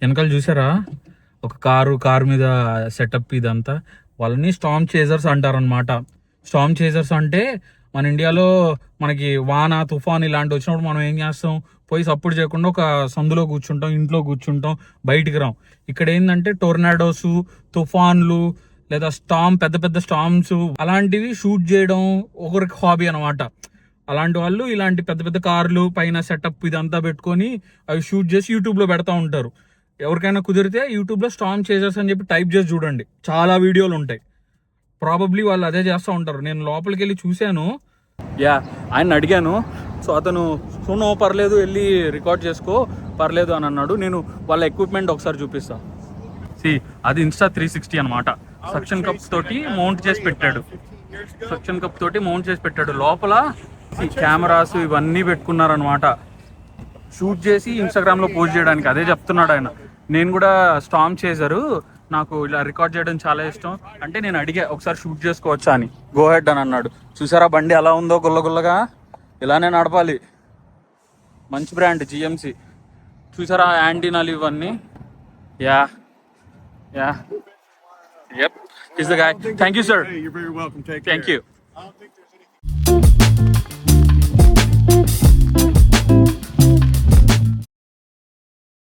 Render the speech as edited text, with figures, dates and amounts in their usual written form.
వెనకాల చూసారా ఒక కారు మీద సెటప్ ఇదంతా. వాళ్ళని స్టార్మ్ చేజర్స్ అంటారనమాట. స్టార్మ్ చేజర్స్ అంటే మన ఇండియాలో మనకి వాన తుఫాన్ ఇలాంటి వచ్చినప్పుడు మనం ఏం చేస్తాం, పోయి సపోర్ట్ చేయకుండా ఒక సందులో కూర్చుంటాం, ఇంట్లో కూర్చుంటాం, బయటికి రాం. ఇక్కడ ఏంటంటే టోర్నాడోస్, తుఫాన్లు లేదా పెద్ద పెద్ద స్టార్మ్స్ అలాంటివి షూట్ చేయడం ఒకరికి హాబీ అనమాట. అలాంటి వాళ్ళు ఇలాంటి పెద్ద పెద్ద కార్లు పైన సెటప్ ఇదంతా పెట్టుకొని అవి షూట్ చేసి యూట్యూబ్లో పెడతా ఉంటారు. ఎవరికైనా కుదిరితే యూట్యూబ్లో స్టార్మ్ చేజర్స్ అని చెప్పి టైప్ చేసి చూడండి, చాలా వీడియోలు ఉంటాయి. ప్రాబబ్లీ వాళ్ళు అదే చేస్తూ ఉంటారు. నేను లోపలికి వెళ్ళి చూశాను, ఆయన అడిగాను. సో అతను నో పర్లేదు వెళ్ళి రికార్డ్ చేసుకో పర్లేదు అని అన్నాడు. నేను వాళ్ళ ఎక్విప్మెంట్ ఒకసారి చూపిస్తా. అది ఇన్స్టా 360 అనమాట. సక్షన్ కప్ తోటి మౌంట్ చేసి పెట్టాడు. లోపల కెమెరాస్ ఇవన్నీ పెట్టుకున్నారనమాట, షూట్ చేసి ఇన్స్టాగ్రామ్లో పోస్ట్ చేయడానికి. అదే చెప్తున్నాడు ఆయన. నేను కూడా స్టార్మ్ చేశారు, నాకు ఇలా రికార్డ్ చేయడం చాలా ఇష్టం అంటే నేను అడిగా ఒకసారి షూట్ చేసుకోవచ్చా అని. గో హెడ్ అని అన్నాడు. చూసారా బండి ఎలా ఉందో, గుల్లగుల్లగా. ఇలానే నడపాలి. మంచి బ్రాండ్ జిఎంసి. చూసారా యాంటీనాలు ఇవన్నీ. Yep, he's the guy. Thank you, sir. Hey, you're very welcome. Take care. Thank you.